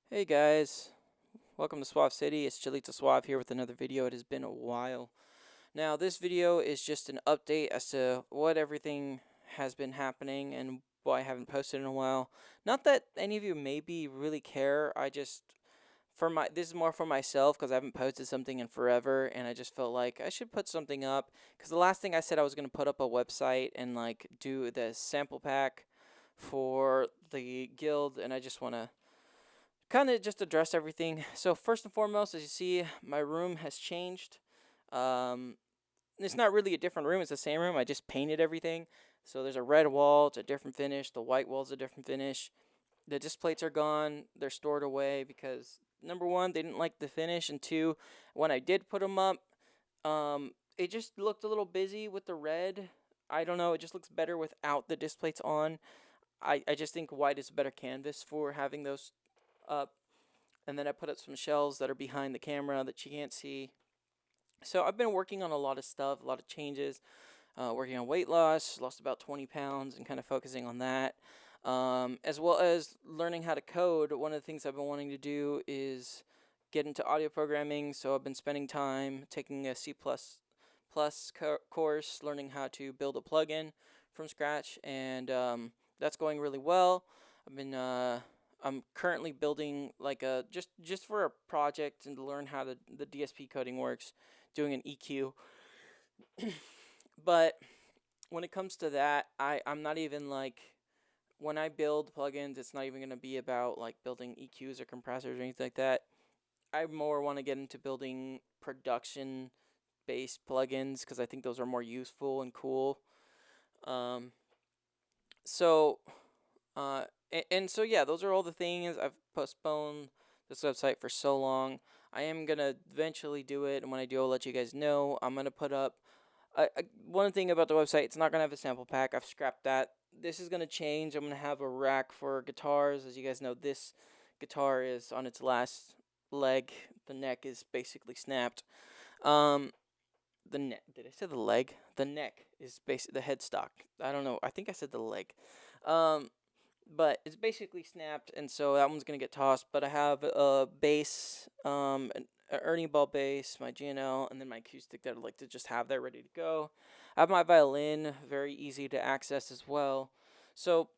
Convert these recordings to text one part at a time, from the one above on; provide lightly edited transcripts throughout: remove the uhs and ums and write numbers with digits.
Hey guys, welcome to Suav City. It's Chalita Suav here with another video. It has been a while. Now, this video is just an update as to what everything has been happening and why I haven't posted in a while. Not that any of you maybe really care. This is more for myself because I haven't posted something in forever, and I just felt like I should put something up. Because the last thing I said I was gonna put up a website and like do the sample pack for the guild, and I just wanna kind of just address everything. So first and foremost, as you see, my room has changed. Um, it's not really a different room; it's the same room. I just painted everything. So there's a red wall; it's a different finish. The white wall's a different finish. The disc plates are gone; they're stored away because number one, they didn't like the finish, and two, when I did put them up, it just looked a little busy with the red. I don't know; it just looks better without the disc plates on. I just think white is a better canvas for having those up. And then I put up some shelves that are behind the camera that you can't see. So I've been working on a lot of stuff, a lot of changes, working on weight loss, lost about 20 pounds, and kind of focusing on that. As well as learning how to code. One of the things I've been wanting to do is get into audio programming. So I've been spending time taking a C++ course, learning how to build a plugin from scratch, and that's going really well. I'm currently building like a just for a project and to learn how the DSP coding works, doing an EQ. But when it comes to that, I'm not even like when I build plugins, it's not even gonna be about like building EQs or compressors or anything like that. I more want to get into building production based plugins because I think those are more useful and cool. Um, so and so yeah, those are all the things. I've postponed this website for so long. I am gonna eventually do it, and when I do, I'll let you guys know. I'm gonna put up one thing about the website. It's not gonna have a sample pack. I've scrapped that. This is gonna change. I'm gonna have a rack for guitars. As you guys know, this guitar is on its last leg. The neck is basically snapped. Um, the neck. Did I say the leg? The neck is basically the headstock. I don't know. I think I said the leg. Um, but it's basically snapped, and so that one's gonna get tossed. But I have a bass, an Ernie ball bass, my GNL, and then my acoustic that I'd like to just have there ready to go. I have my violin, very easy to access as well. So,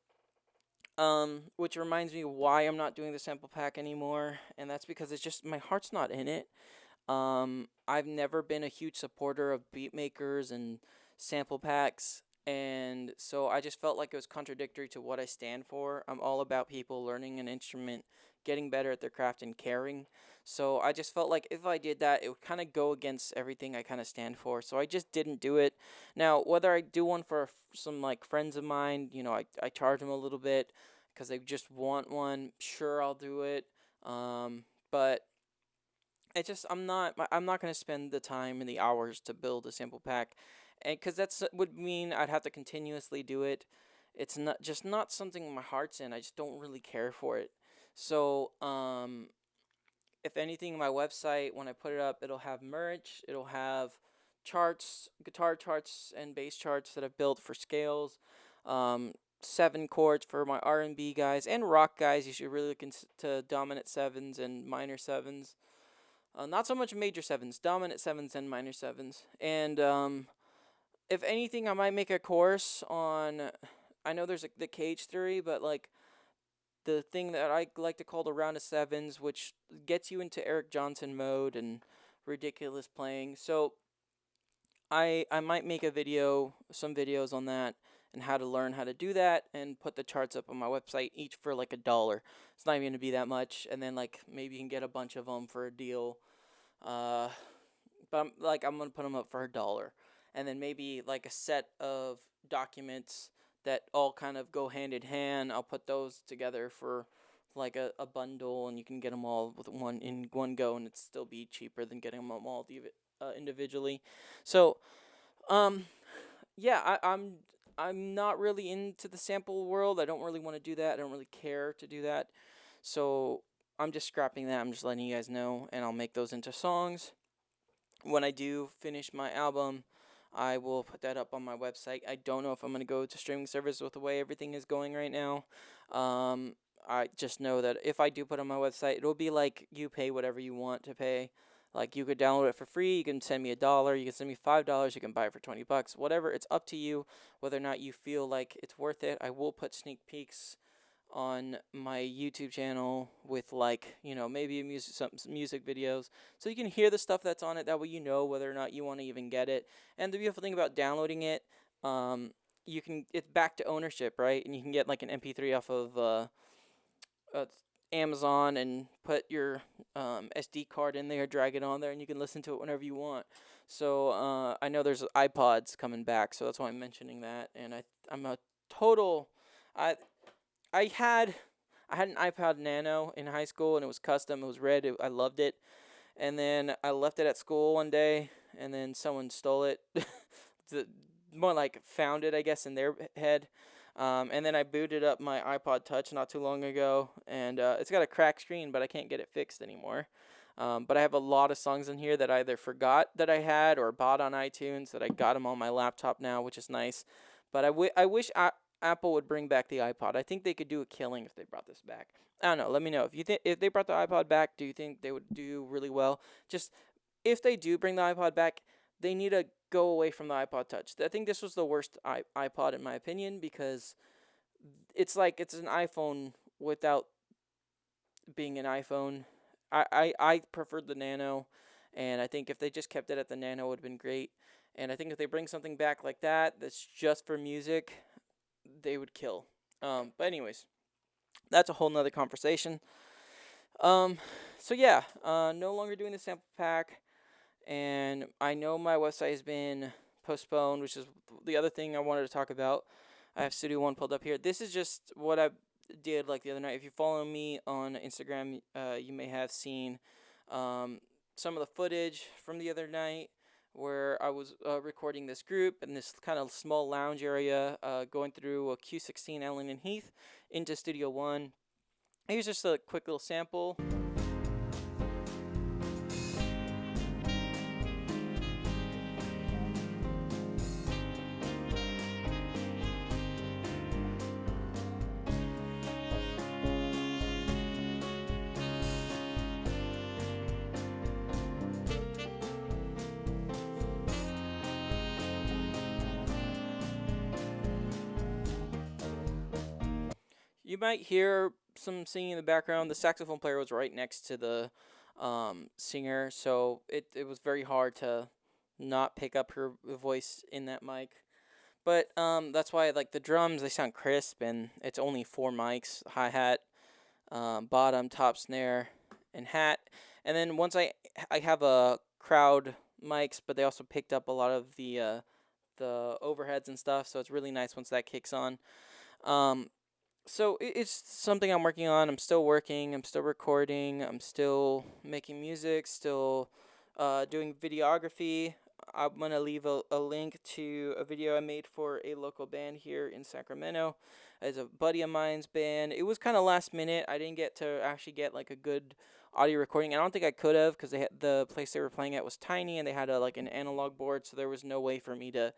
which reminds me why I'm not doing the sample pack anymore, and that's because it's just my heart's not in it. I've never been a huge supporter of beat makers and sample packs, and so I just felt like it was contradictory to what I stand for. I'm all about people learning an instrument, getting better at their craft, and caring. So I just felt like if I did that, it would kind of go against everything I kind of stand for. So I just didn't do it. Now, whether I do one for some like friends of mine, I charge them a little bit because they just want one. Sure, I'll do it. But I'm not gonna spend the time and the hours to build a sample pack, and because that's would mean I'd have to continuously do it. It's not something my heart's in. I just don't really care for it. So if anything, my website when I put it up, it'll have merch. It'll have charts, guitar charts, and bass charts that I've built for scales. Um, 7 chords for my R&B guys and rock guys. You should really look into dominant sevens and minor sevens. Not so much major sevens, dominant sevens and minor sevens. And if anything, I might make a course on. I know there's the cage theory, but like the thing that I like to call the round of sevens, which gets you into Eric Johnson mode and ridiculous playing. So I might make some videos on that and how to learn how to do that and put the charts up on my website each for like $1. It's not even gonna be that much, and then like maybe you can get a bunch of them for a deal. Uh, but I'm gonna put them up for $1, and then maybe like a set of documents that all kind of go hand in hand. I'll put those together for like a bundle, and you can get them all with one go, and it's still be cheaper than getting them all individually. So um yeah, I'm not really into the sample world. I don't really want to do that. I don't really care to do that. So I'm just scrapping that. I'm just letting you guys know, and I'll make those into songs. When I do finish my album, I will put that up on my website. I don't know if I'm going to go to streaming service with the way everything is going right now. Um, I just know that if I do put it on my website, it'll be like you pay whatever you want to pay. Like you could download it for free. You can send me $1. You can send me $5. You can buy it for $20. Whatever. It's up to you whether or not you feel like it's worth it. I will put sneak peeks on my YouTube channel with like maybe some music videos, so you can hear the stuff that's on it. That way you know whether or not you want to even get it. And the beautiful thing about downloading it, you can it's back to ownership, right? And you can get like an MP3 off of uh, Amazon and put your SD card in there, drag it on there, and you can listen to it whenever you want. So I know there's Ipods coming back, so that's why I'm mentioning that. And I'm a total I I had an iPod Nano in high school, and it was custom. It was red. I loved it. And then I left it at school one day, and then someone stole it. More like found it, I guess, in their head. And then I booted up my iPod Touch not too long ago, and it's got a cracked screen, but I can't get it fixed anymore. But I have a lot of songs in here that I either forgot that I had or bought on iTunes that I got them on my laptop now, which is nice. But I wish Apple would bring back the iPod. I think they could do a killing if they brought this back. I don't know. Let me know if they brought the iPod back. Do you think they would do really well? Just if they do bring the iPod back, they need to go away from the iPod Touch. I think this was the worst iPod in my opinion, because it's like it's an iPhone without being an iPhone. I preferred the Nano, and I think if they just kept it at the Nano, it would have been great. And I think if they bring something back like that that's just for music, they would kill. But anyways, that's a whole nother conversation. So yeah, no longer doing the sample pack, and I know my website has been postponed, which is the other thing I wanted to talk about. I have Studio One pulled up here. This is just what I did like the other night. If you follow me on Instagram, you may have seen some of the footage from the other night where I was recording this group in this kind of small lounge area, going through a Q16 Allen and Heath into Studio One. Here's just a quick little sample. You might hear some singing in the background. The saxophone player was right next to the singer, so it was very hard to not pick up her voice in that mic. But that's why like the drums, they sound crisp, and it's only 4 mics: hi-hat, bottom, top, snare, and hat. And then once I have a crowd mics, but they also picked up a lot of the overheads and stuff, so it's really nice once that kicks on. So it's something I'm working on. I'm still working. I'm still recording. I'm still making music. Still doing videography. I'm going to leave a link to a video I made for a local band here in Sacramento. It's a buddy of mine's band. It was kind of last minute. I didn't get to actually get like a good audio recording. I don't think I could have, because the place they were playing at was tiny, and they had like an analog board, so there was no way for me to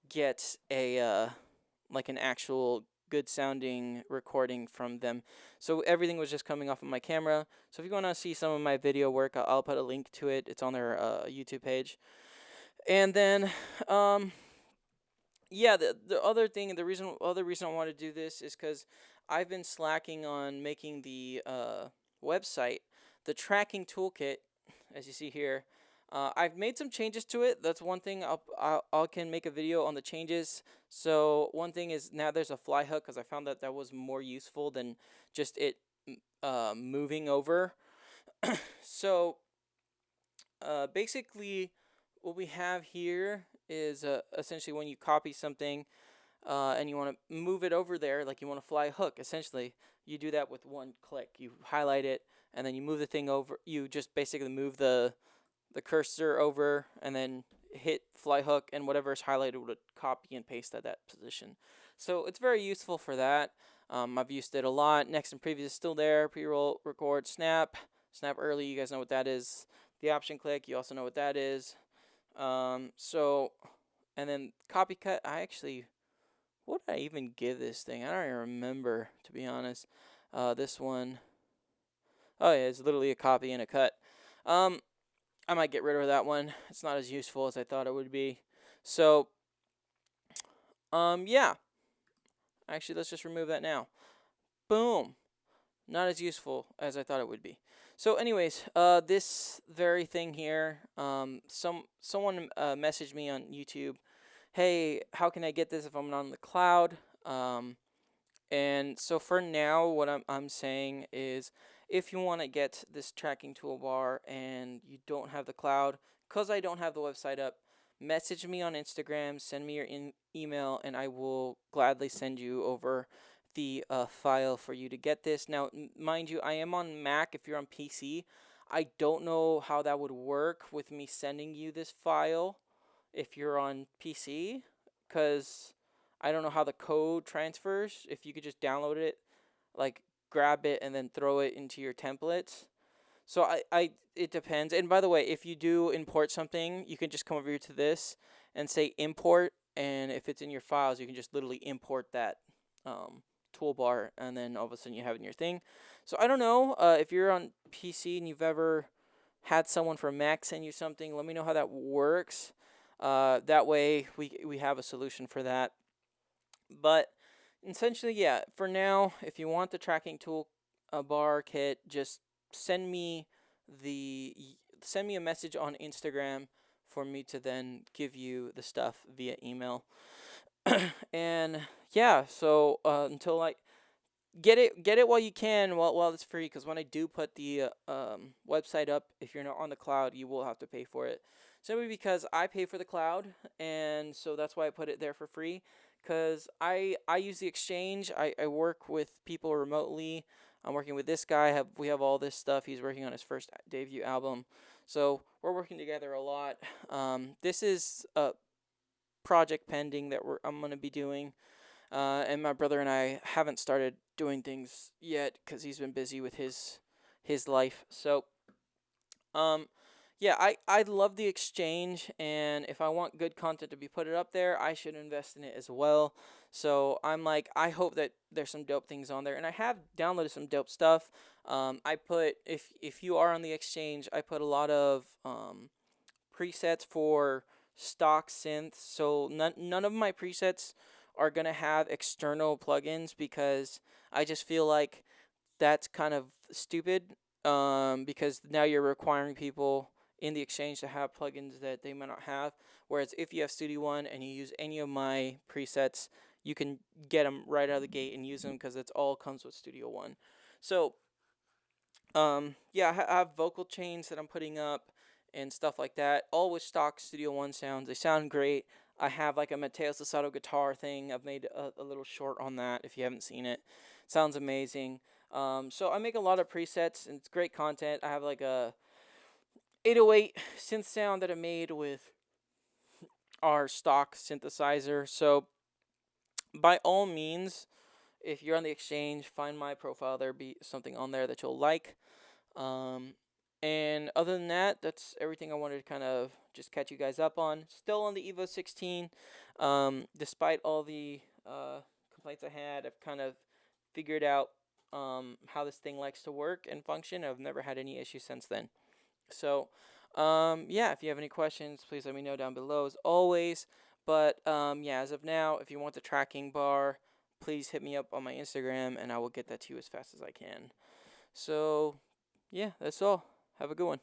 get a like an actual good sounding recording from them. So everything was just coming off of my camera. So if you want to see some of my video work, I'll put a link to it. It's on their YouTube page. And then yeah, the other thing, other reason I want to do this is because I've been slacking on making the website. The tracking toolkit, as you see here, I've made some changes to it. That's one thing. I can make a video on the changes. So one thing is now there's a fly hook, because I found that was more useful than just it moving over. So basically what we have here is essentially when you copy something and you want to move it over there, like you want to fly a hook, essentially you do that with one click. You highlight it, and then you move the thing over. You just basically move the cursor over, and then hit fly hook, and whatever is highlighted would copy and paste at that position. So it's very useful for that. I've used it a lot. Next and previous is still there. Pre-roll, record, snap early. You guys know what that is. The option click, you also know what that is. So, and then copy cut. I actually what did I even give this thing? I don't even remember, to be honest. This one, oh yeah, it's literally a copy and a cut. Um, I might get rid of that one. It's not as useful as I thought it would be. So, yeah. Actually, let's just remove that now. Boom. Not as useful as I thought it would be. So, anyways, this very thing here, someone messaged me on YouTube. Hey, how can I get this if I'm not on the cloud? And so for now, what I'm saying is, if you want to get this tracking toolbar and you don't have the cloud, because I don't have the website up, message me on Instagram, send me your email, and I will gladly send you over the file for you to get this. Now, mind you, I am on Mac. If you're on PC, I don't know how that would work with me sending you this file if you're on PC, because I don't know how the code transfers. If you could just download it, like grab it and then throw it into your templates. So it depends. And by the way, if you do import something, you can just come over here to this and say import. And if it's in your files, you can just literally import that toolbar, and then all of a sudden you have it in your thing. So I don't know if you're on PC and you've ever had someone from Mac send you something. Let me know how that works. That way we have a solution for that. But essentially, yeah, for now, if you want the tracking tool bar kit, just send me a message on Instagram for me to then give you the stuff via email. And yeah, so until I get it while you can, while it's free, because when I do put the website up, if you're not on the cloud, you will have to pay for it. Simply because I pay for the cloud, and so that's why I put it there for free. Because I use the exchange. I work with people remotely. I'm working with this guy. We have all this stuff. He's working on his first debut album, so we're working together a lot. This is a project pending that I'm gonna be doing. And my brother and I haven't started doing things yet because he's been busy with his life. So, yeah, I love the exchange, and if I want good content to be put it up there, I should invest in it as well. So I'm like, I hope that there's some dope things on there, and I have downloaded some dope stuff. I put if you are on the exchange, I put a lot of presets for stock synths. So none of my presets are gonna have external plugins because I just feel like that's kind of stupid. Because now you're requiring people in the exchange to have plugins that they might not have. Whereas if you have Studio One and you use any of my presets, you can get them right out of the gate and use them because it's all comes with Studio One. So yeah, I have vocal chains that I'm putting up and stuff like that, all with stock Studio One sounds. They sound great. I have like a Matteo Sasato guitar thing. I've made a little short on that if you haven't seen it. Sounds amazing. So I make a lot of presets and it's great content. I have like a 808 synth sound that I made with our stock synthesizer. So by all means, if you're on the exchange, find my profile. There'll be something on there that you'll like. Um, and other than that, that's everything I wanted to kind of just catch you guys up on. Still on the Evo 16. Despite all the complaints I had, I've kind of figured out how this thing likes to work and function. I've never had any issues since then. So, yeah, if you have any questions, please let me know down below as always. But yeah, as of now, if you want the tracking bar, please hit me up on my Instagram and I will get that to you as fast as I can. So, yeah, that's all. Have a good one.